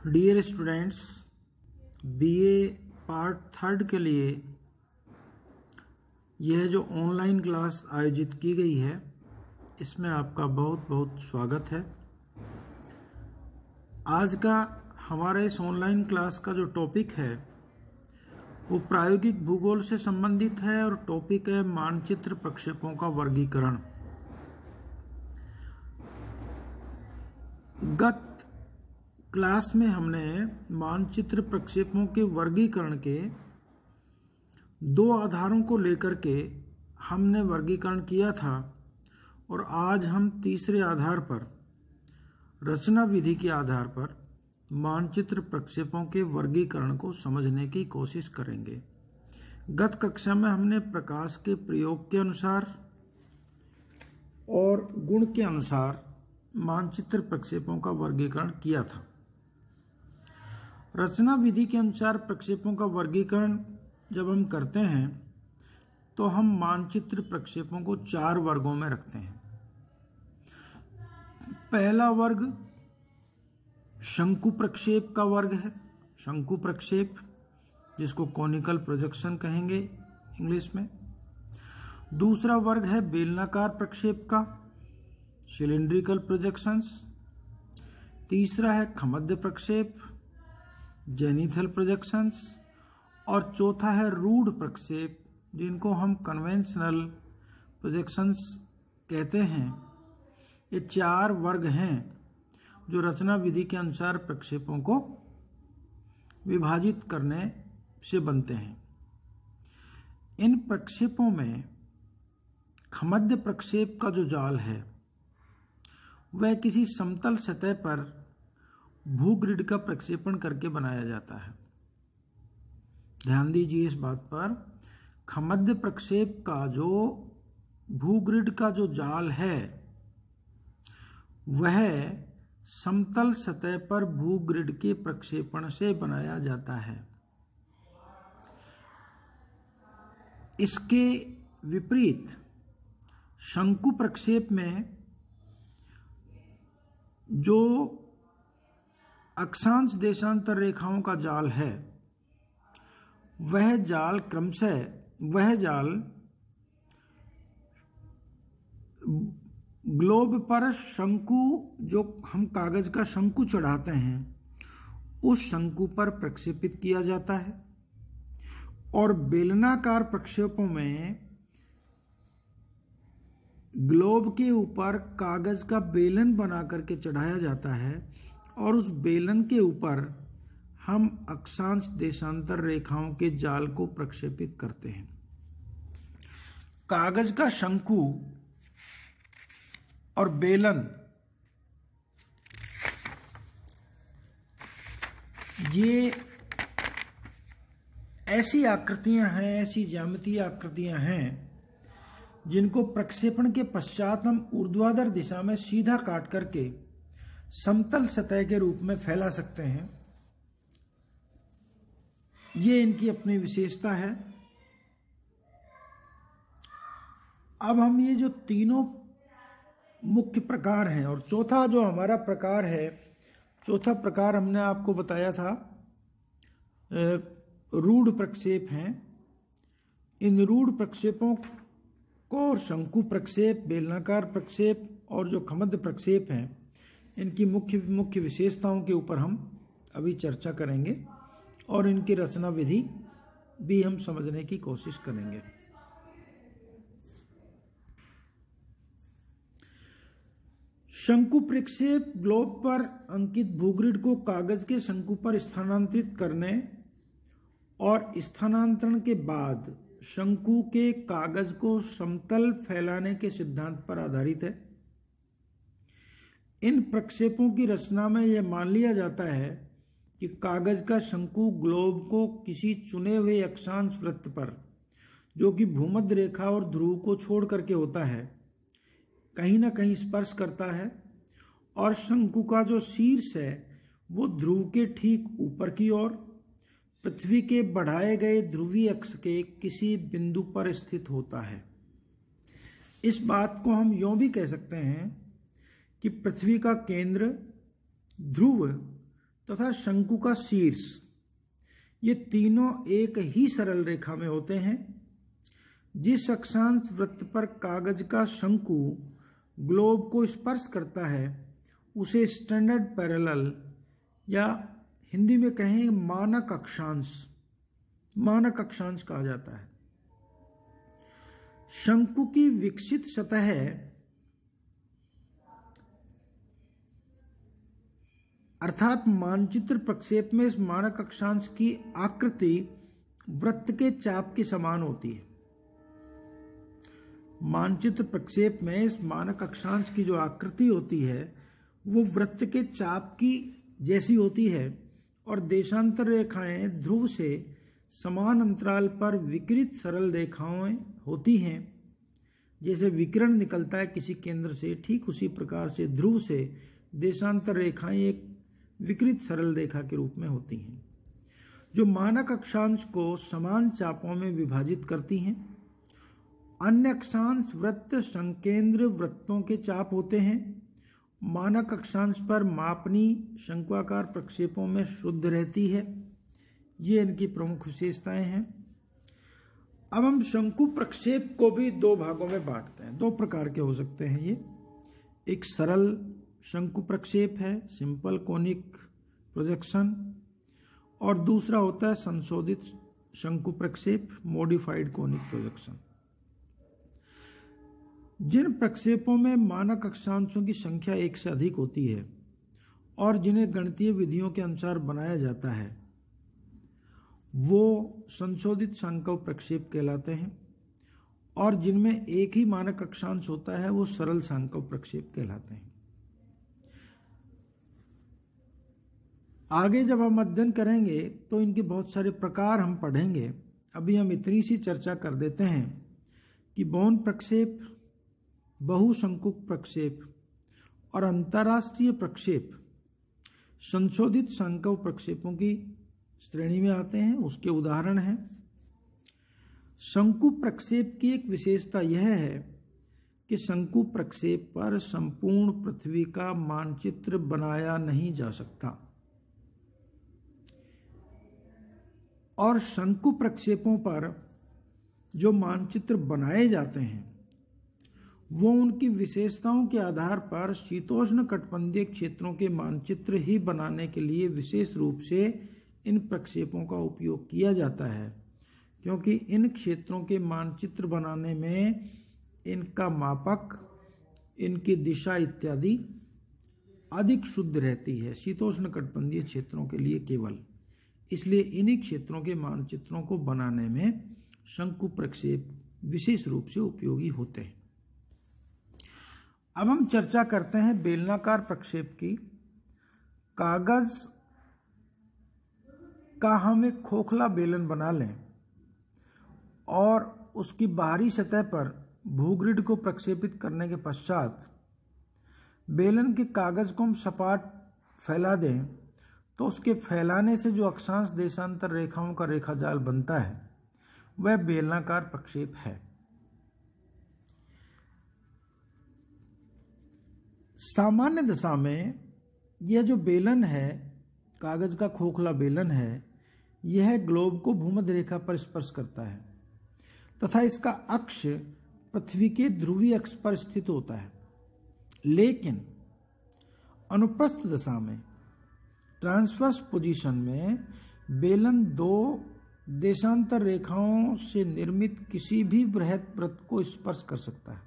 Dear students, BA part third के लिए यह जो ऑनलाइन क्लास आयोजित की गई है इसमें आपका बहुत बहुत स्वागत है। आज का हमारा इस ऑनलाइन क्लास का जो टॉपिक है वो प्रायोगिक भूगोल से संबंधित है और टॉपिक है मानचित्र प्रक्षेपों का वर्गीकरण। गत क्लास में हमने मानचित्र प्रक्षेपों के वर्गीकरण के दो आधारों को लेकर के हमने वर्गीकरण किया था और आज हम तीसरे आधार पर रचना विधि के आधार पर मानचित्र प्रक्षेपों के वर्गीकरण को समझने की कोशिश करेंगे। गत कक्षा में हमने प्रकाश के प्रयोग के अनुसार और गुण के अनुसार मानचित्र प्रक्षेपों का वर्गीकरण किया था। रचना विधि के अनुसार प्रक्षेपों का वर्गीकरण जब हम करते हैं तो हम मानचित्र प्रक्षेपों को चार वर्गों में रखते हैं। पहला वर्ग शंकु प्रक्षेप का वर्ग है, शंकु प्रक्षेप जिसको कॉनिकल प्रोजेक्शन कहेंगे इंग्लिश में। दूसरा वर्ग है बेलनाकार प्रक्षेप का, सिलिंड्रिकल प्रोजेक्शंस। तीसरा है खमद्य प्रक्षेप, जेनिथल प्रोजेक्शंस। और चौथा है रूढ़ प्रक्षेप जिनको हम कन्वेंशनल प्रोजेक्शंस कहते हैं। ये चार वर्ग हैं जो रचना विधि के अनुसार प्रक्षेपों को विभाजित करने से बनते हैं। इन प्रक्षेपों में खमद्य प्रक्षेप का जो जाल है वह किसी समतल सतह पर भूग्रिड का प्रक्षेपण करके बनाया जाता है। ध्यान दीजिए इस बात पर, खमद्य प्रक्षेप का जो भूग्रिड का जो जाल है वह समतल सतह पर भूग्रिड के प्रक्षेपण से बनाया जाता है। इसके विपरीत शंकु प्रक्षेप में जो अक्षांश देशांतर रेखाओं का जाल है वह जाल ग्लोब पर शंकु, जो हम कागज का शंकु चढ़ाते हैं उस शंकु पर प्रक्षेपित किया जाता है। और बेलनाकार प्रक्षेपों में ग्लोब के ऊपर कागज का बेलन बना करके चढ़ाया जाता है और उस बेलन के ऊपर हम अक्षांश देशांतर रेखाओं के जाल को प्रक्षेपित करते हैं। कागज का शंकु और बेलन ये ऐसी आकृतियां हैं, ऐसी ज्यामितीय आकृतियां हैं जिनको प्रक्षेपण के पश्चात हम ऊर्ध्वाधर दिशा में सीधा काट करके समतल सतह के रूप में फैला सकते हैं। ये इनकी अपनी विशेषता है। अब हम ये जो तीनों मुख्य प्रकार हैं और चौथा जो हमारा प्रकार है, चौथा प्रकार हमने आपको बताया था रूढ़ प्रक्षेप हैं। इन रूढ़ प्रक्षेपों को शंकु प्रक्षेप, बेलनाकार प्रक्षेप और जो खमद्य प्रक्षेप हैं इनकी मुख्य विशेषताओं के ऊपर हम अभी चर्चा करेंगे और इनकी रचना विधि भी हम समझने की कोशिश करेंगे। शंकु प्रक्षेप ग्लोब पर अंकित भूग्रिड को कागज के शंकु पर स्थानांतरित करने और स्थानांतरण के बाद शंकु के कागज को समतल फैलाने के सिद्धांत पर आधारित है। इन प्रक्षेपों की रचना में यह मान लिया जाता है कि कागज का शंकु ग्लोब को किसी चुने हुए अक्षांश वृत्त पर, जो कि भूमध्य रेखा और ध्रुव को छोड़ करके होता है, कहीं ना कहीं स्पर्श करता है और शंकु का जो शीर्ष है वो ध्रुव के ठीक ऊपर की ओर पृथ्वी के बढ़ाए गए ध्रुवीय अक्ष के किसी बिंदु पर स्थित होता है। इस बात को हम यूं भी कह सकते हैं कि पृथ्वी का केंद्र ध्रुव तथा शंकु का शीर्ष, ये तीनों एक ही सरल रेखा में होते हैं। जिस अक्षांश वृत्त पर कागज का शंकु ग्लोब को स्पर्श करता है उसे स्टैंडर्ड पैरेलल या हिंदी में कहें मानक अक्षांश कहा जाता है। शंकु की विकसित सतह अर्थात मानचित्र प्रक्षेप में इस मानक अक्षांश की आकृति वृत्त के चाप के समान होती है। मानचित्र प्रक्षेप में इस मानक अक्षांश की जो आकृति होती है वो वृत्त के चाप की जैसी होती है और देशांतर रेखाएं ध्रुव से समान अंतराल पर विकिरित सरल रेखाएं होती हैं। जैसे विकिरण निकलता है किसी केंद्र से, ठीक उसी प्रकार से ध्रुव से देशांतर रेखाएं एक विकिरित सरल रेखा के रूप में होती हैं, जो मानक अक्षांश को समान चापों में विभाजित करती हैं। अन्य अक्षांश वृत्त संकेंद्र वृत्तों के चाप होते हैं। मानक अक्षांश पर मापनी शंक्वाकार प्रक्षेपों में शुद्ध रहती है। ये इनकी प्रमुख विशेषताएं हैं। अब हम शंकु प्रक्षेप को भी दो भागों में बांटते हैं। दो प्रकार के हो सकते हैं ये। एक सरल शंकु प्रक्षेप है, सिंपल कोनिक प्रोजेक्शन, और दूसरा होता है संशोधित शंकु प्रक्षेप, मॉडिफाइड कोनिक प्रोजेक्शन। जिन प्रक्षेपों में मानक अक्षांशों की संख्या एक से अधिक होती है और जिन्हें गणितीय विधियों के अनुसार बनाया जाता है वो संशोधित शंकु प्रक्षेप कहलाते हैं, और जिनमें एक ही मानक अक्षांश होता है वो सरल शंकु प्रक्षेप कहलाते हैं। आगे जब हम अध्ययन करेंगे तो इनके बहुत सारे प्रकार हम पढ़ेंगे। अभी हम इतनी सी चर्चा कर देते हैं कि बौन प्रक्षेप, बहुशंकुक प्रक्षेप और अंतरराष्ट्रीय प्रक्षेप संशोधित शंकु प्रक्षेपों की श्रेणी में आते हैं। उसके उदाहरण हैं। शंकु प्रक्षेप की एक विशेषता यह है कि शंकु प्रक्षेप पर संपूर्ण पृथ्वी का मानचित्र बनाया नहीं जा सकता, और शंकु प्रक्षेपों पर जो मानचित्र बनाए जाते हैं वो उनकी विशेषताओं के आधार पर शीतोष्ण कटिबंधीय क्षेत्रों के मानचित्र ही बनाने के लिए विशेष रूप से इन प्रक्षेपों का उपयोग किया जाता है, क्योंकि इन क्षेत्रों के मानचित्र बनाने में इनका मापक, इनकी दिशा इत्यादि अधिक शुद्ध रहती है शीतोष्ण कटिबंधीय क्षेत्रों के लिए केवल। इसलिए इन्हीं क्षेत्रों के मानचित्रों को बनाने में शंकु प्रक्षेप विशेष रूप से उपयोगी होते हैं। अब हम चर्चा करते हैं बेलनाकार प्रक्षेप की। कागज का हम एक खोखला बेलन बना लें और उसकी बाहरी सतह पर भूग्रिड को प्रक्षेपित करने के पश्चात बेलन के कागज को हम सपाट फैला दें तो उसके फैलाने से जो अक्षांश देशांतर रेखाओं का रेखाजाल बनता है वह बेलनाकार प्रक्षेप है। सामान्य दशा में यह जो बेलन है, कागज का खोखला बेलन है, यह ग्लोब को भूमध्य रेखा पर स्पर्श करता है तथा इसका अक्ष पृथ्वी के ध्रुवीय अक्ष पर स्थित होता है। लेकिन अनुप्रस्थ दशा में, ट्रांसवर्स पोजीशन में, बेलन दो देशांतर रेखाओं से निर्मित किसी भी बृहत वृत्त को स्पर्श कर सकता है।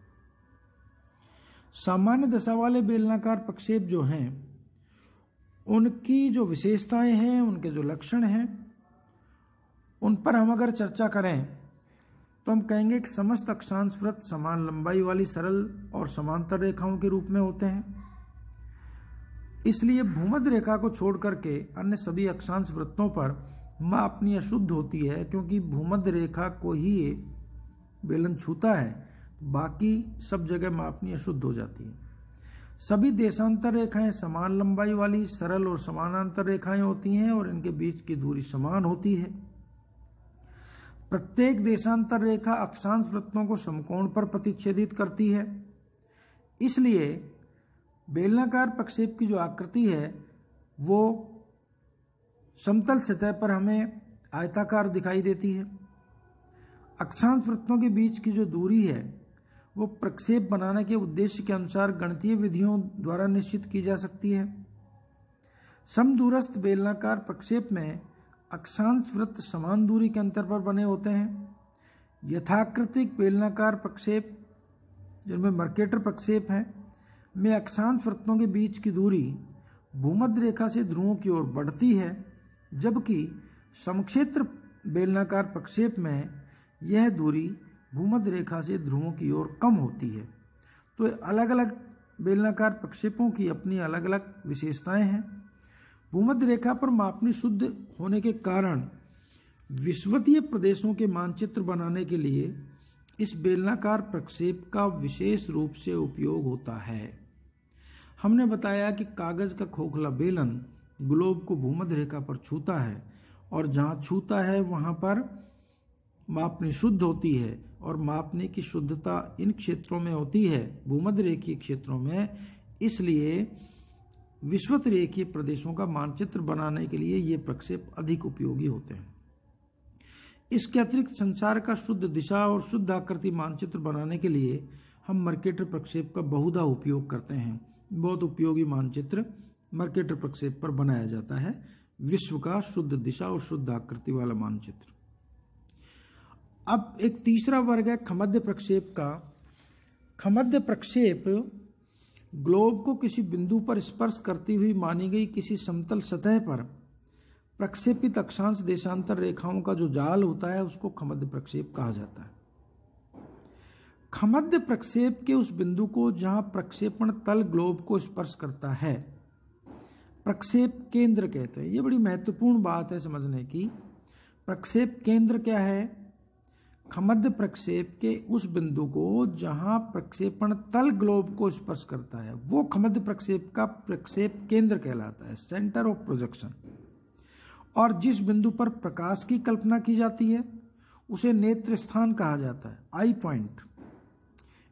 सामान्य दशा वाले बेलनाकार प्रक्षेप जो हैं उनकी जो विशेषताएं हैं, उनके जो लक्षण हैं, उन पर हम अगर चर्चा करें तो हम कहेंगे कि समस्त अक्षांश वृत्त समान लंबाई वाली सरल और समांतर रेखाओं के रूप में होते हैं। इसलिए भूमध्य रेखा को छोड़ करके अन्य सभी अक्षांश वृत्तों पर मापनी अशुद्ध होती है, क्योंकि भूमध्य रेखा को ही ये बेलन छूता है, बाकी सब जगह मापनी अशुद्ध हो जाती है। सभी देशांतर रेखाएं समान लंबाई वाली सरल और समानांतर रेखाएं होती हैं और इनके बीच की दूरी समान होती है। प्रत्येक देशांतर रेखा अक्षांश वृत्तों को समकोण पर प्रतिच्छेदित करती है। इसलिए बेलनाकार प्रक्षेप की जो आकृति है वो समतल सतह पर हमें आयताकार दिखाई देती है। अक्षांश वृत्तों के बीच की जो दूरी है वो प्रक्षेप बनाने के उद्देश्य के अनुसार गणितीय विधियों द्वारा निश्चित की जा सकती है। समदूरस्थ बेलनाकार प्रक्षेप में अक्षांश वृत्त समान दूरी के अंतर पर बने होते हैं। यथाकृतिक बेलनाकार प्रक्षेप जिनमें मर्केटर प्रक्षेप है में अक्षांश वृत्तों के बीच की दूरी भूमध्य रेखा से ध्रुवों की ओर बढ़ती है, जबकि समक्षेत्र बेलनाकार प्रक्षेप में यह दूरी भूमध्य रेखा से ध्रुवों की ओर कम होती है। तो अलग अलग बेलनाकार प्रक्षेपों की अपनी अलग अलग विशेषताएं हैं। भूमध्य रेखा पर मापनी शुद्ध होने के कारण विषुवतीय प्रदेशों के मानचित्र बनाने के लिए इस बेलनाकार प्रक्षेप का विशेष रूप से उपयोग होता है। हमने बताया कि कागज का खोखला बेलन ग्लोब को भूमध्य रेखा पर छूता है और जहां छूता है वहां पर मापनी शुद्ध होती है, और मापने की शुद्धता इन क्षेत्रों में होती है भूमध्य रेखीय क्षेत्रों में। इसलिए विषुवत रेखीय प्रदेशों का मानचित्र बनाने के लिए ये प्रक्षेप अधिक उपयोगी होते हैं। इसके अतिरिक्त संसार का शुद्ध दिशा और शुद्ध आकृति मानचित्र बनाने के लिए हम मर्केटर प्रक्षेप का बहुधा उपयोग करते हैं। बहुत उपयोगी मानचित्र मर्केटर प्रक्षेप पर बनाया जाता है, विश्व का शुद्ध दिशा और शुद्ध आकृति वाला मानचित्र। अब एक तीसरा वर्ग है खमध्य प्रक्षेप का। खमध्य प्रक्षेप ग्लोब को किसी बिंदु पर स्पर्श करती हुई मानी गई किसी समतल सतह पर प्रक्षेपित अक्षांश देशांतर रेखाओं का जो जाल होता है उसको खमध्य प्रक्षेप कहा जाता है। खमध्य प्रक्षेप के उस बिंदु को जहां प्रक्षेपण तल ग्लोब को स्पर्श करता है प्रक्षेप केंद्र कहते हैं। ये बड़ी महत्वपूर्ण बात है समझने की। प्रक्षेप केंद्र क्या है? खमध्य प्रक्षेप के उस बिंदु को जहां प्रक्षेपण तल ग्लोब को स्पर्श करता है वो खमध्य प्रक्षेप का प्रक्षेप केंद्र कहलाता है, सेंटर ऑफ प्रोजेक्शन। और जिस बिंदु पर प्रकाश की कल्पना की जाती है उसे नेत्र स्थान कहा जाता है, आई पॉइंट।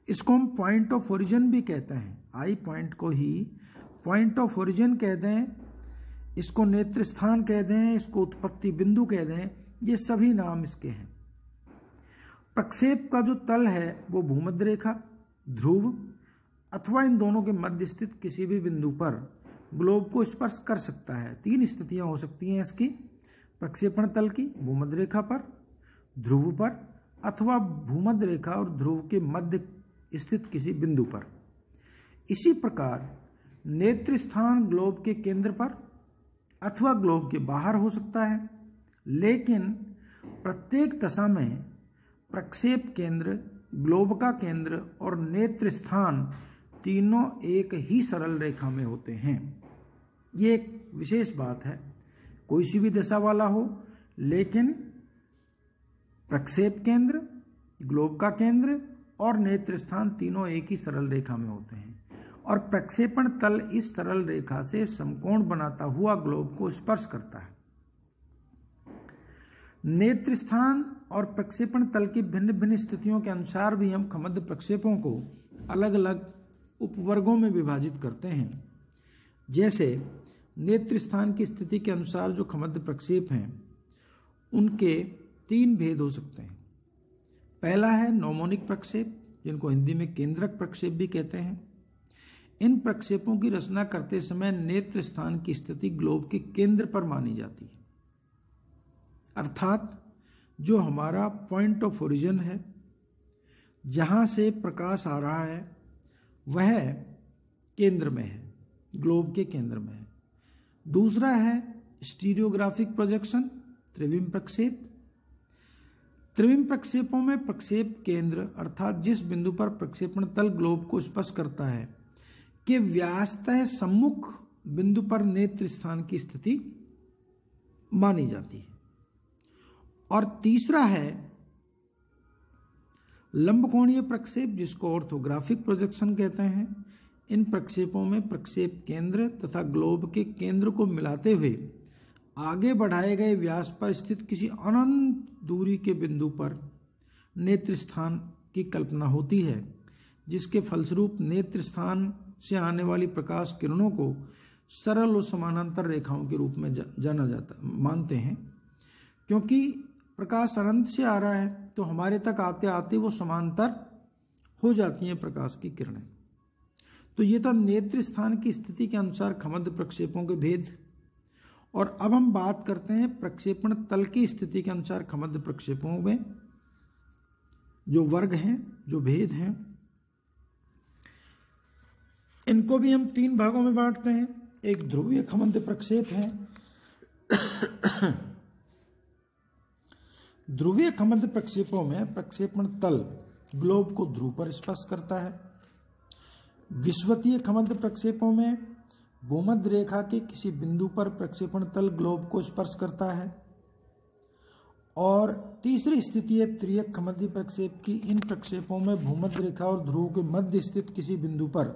इसको हम पॉइंट ऑफ ओरिजिन भी कहते हैं। आई पॉइंट को ही पॉइंट ऑफ ओरिजिन कह दें, इसको नेत्र स्थान कह दें, इसको उत्पत्ति बिंदु कह दें, ये सभी नाम इसके हैं। प्रक्षेप का जो तल है वो भूमध्य रेखा, ध्रुव अथवा इन दोनों के मध्य स्थित किसी भी बिंदु पर ग्लोब को स्पर्श कर सकता है। तीन स्थितियां हो सकती हैं इसकी: प्रक्षेपण तल की, भूमध्य रेखा पर, ध्रुव पर, अथवा भूमध्य रेखा और ध्रुव के मध्य स्थित किसी बिंदु पर। इसी प्रकार नेत्र स्थान ग्लोब के केंद्र पर अथवा ग्लोब के बाहर हो सकता है, लेकिन प्रत्येक दशा में प्रक्षेप केंद्र, ग्लोब का केंद्र और नेत्र स्थान तीनों एक ही सरल रेखा में होते हैं। ये एक विशेष बात है। कोई सी भी दशा वाला हो, लेकिन प्रक्षेप केंद्र, ग्लोब का केंद्र और नेत्र स्थान तीनों एक ही सरल रेखा में होते हैं, और प्रक्षेपण तल इस सरल रेखा से समकोण बनाता हुआ ग्लोब को स्पर्श करता है। नेत्र स्थान और प्रक्षेपण तल की भिन्न भिन्न स्थितियों के अनुसार भी हम खमध्य प्रक्षेपों को अलग अलग उपवर्गों में विभाजित करते हैं। जैसे नेत्र स्थान की स्थिति के अनुसार जो खमध्य प्रक्षेप हैं उनके तीन भेद हो सकते हैं। पहला है नौमोनिक प्रक्षेप, जिनको हिंदी में केंद्रक प्रक्षेप भी कहते हैं। इन प्रक्षेपों की रचना करते समय नेत्र स्थान की स्थिति ग्लोब के केंद्र पर मानी जाती है, अर्थात जो हमारा पॉइंट ऑफ ओरिजिन है, जहां से प्रकाश आ रहा है वह केंद्र में है, ग्लोब के केंद्र में है। दूसरा है स्टीरियोग्राफिक प्रोजेक्शन, त्रिविम प्रक्षेप। त्रिविम प्रक्षेपों में प्रक्षेप केंद्र अर्थात जिस बिंदु पर प्रक्षेपण तल ग्लोब को स्पर्श करता है के व्यासतः सम्मुख बिंदु पर नेत्र स्थान की स्थिति मानी जाती है। और तीसरा है लंबकोणीय प्रक्षेप, जिसको ऑर्थोग्राफिक प्रोजेक्शन कहते हैं। इन प्रक्षेपों में प्रक्षेप केंद्र तथा ग्लोब के केंद्र को मिलाते हुए आगे बढ़ाए गए व्यास पर स्थित किसी अनंत दूरी के बिंदु पर नेत्र स्थान की कल्पना होती है, जिसके फलस्वरूप नेत्र स्थान से आने वाली प्रकाश किरणों को सरल और समानांतर रेखाओं के रूप में जाना जाता मानते हैं, क्योंकि प्रकाश अनंत से आ रहा है तो हमारे तक आते आते वो समांतर हो जाती हैं प्रकाश की किरणें। तो ये था नेत्र स्थान की स्थिति के अनुसार खमद्य प्रक्षेपों के भेद। और अब हम बात करते हैं प्रक्षेपण तल की स्थिति के अनुसार खमद्य प्रक्षेपों में जो वर्ग हैं, जो भेद हैं, इनको भी हम 3 भागों में बांटते हैं। एक ध्रुवीय खमद्य प्रक्षेप है। ध्रुवीय खमद्य प्रक्षेपों में प्रक्षेपण तल ग्लोब को ध्रुव पर स्पर्श करता है। विषुवतीय खमद्य प्रक्षेपों में भूमध्य रेखा के किसी बिंदु पर प्रक्षेपण तल ग्लोब को स्पर्श करता है। और तीसरी स्थिति है त्रियक खमद्य प्रक्षेप की। इन प्रक्षेपों में भूमध्य रेखा और ध्रुव के मध्य स्थित किसी बिंदु पर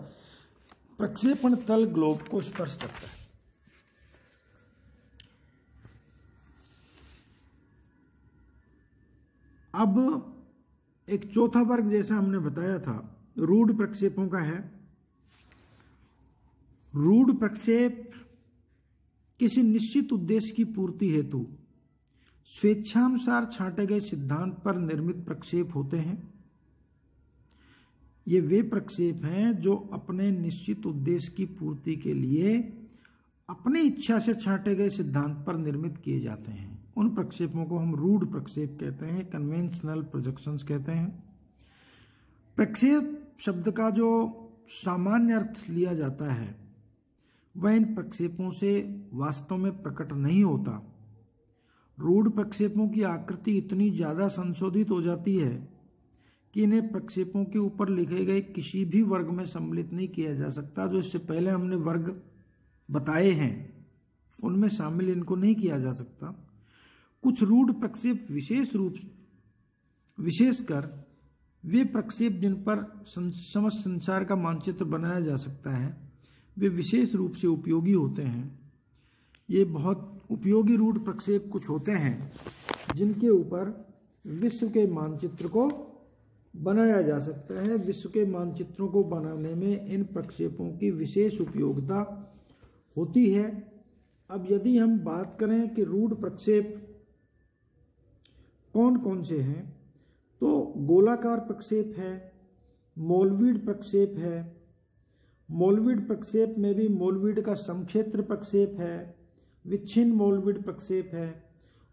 प्रक्षेपण तल ग्लोब को स्पर्श करता है। अब एक चौथा वर्ग जैसा हमने बताया था रूढ़ प्रक्षेपों का है। रूढ़ प्रक्षेप किसी निश्चित उद्देश्य की पूर्ति हेतु स्वेच्छानुसार छांटे गए सिद्धांत पर निर्मित प्रक्षेप होते हैं। ये वे प्रक्षेप हैं जो अपने निश्चित उद्देश्य की पूर्ति के लिए अपने इच्छा से छांटे गए सिद्धांत पर निर्मित किए जाते हैं। उन प्रक्षेपों को हम रूढ़ प्रक्षेप कहते हैं, कन्वेंशनल प्रोजेक्शंस कहते हैं। प्रक्षेप शब्द का जो सामान्य अर्थ लिया जाता है वह इन प्रक्षेपों से वास्तव में प्रकट नहीं होता। रूढ़ प्रक्षेपों की आकृति इतनी ज्यादा संशोधित हो जाती है कि इन्हें प्रक्षेपों के ऊपर लिखे गए किसी भी वर्ग में सम्मिलित नहीं किया जा सकता। जो इससे पहले हमने वर्ग बताए हैं उनमें शामिल इनको नहीं किया जा सकता। कुछ रूढ़ प्रक्षेप विशेषकर वे प्रक्षेप जिन पर समस्त संसार का मानचित्र बनाया जा सकता है वे विशेष रूप से उपयोगी होते हैं। ये बहुत उपयोगी रूढ़ प्रक्षेप कुछ होते हैं जिनके ऊपर विश्व के मानचित्र को बनाया जा सकता है। विश्व के मानचित्रों को बनाने में इन प्रक्षेपों की विशेष उपयोगिता होती है। अब यदि हम बात करें कि रूढ़ प्रक्षेप कौन कौन से हैं, तो गोलाकार प्रक्षेप है, मोलवीड प्रक्षेप है। मोलवीड प्रक्षेप में भी मोलवीड का समक्षेत्र प्रक्षेप है, विच्छिन्न मोलवीड प्रक्षेप है,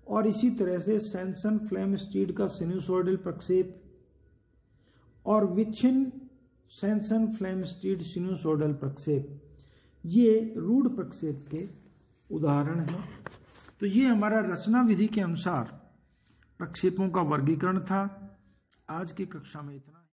और इसी तरह से सैनसन फ्लेमस्टीड का सिनुसोइडल प्रक्षेप और विच्छिन्न सैनसन फ्लेमस्टीड सिनुसोइडल प्रक्षेप, ये रूढ़ प्रक्षेप के उदाहरण हैं। तो ये हमारा रचना विधि के अनुसार प्रक्षेपों का वर्गीकरण था। आज की कक्षा में इतना।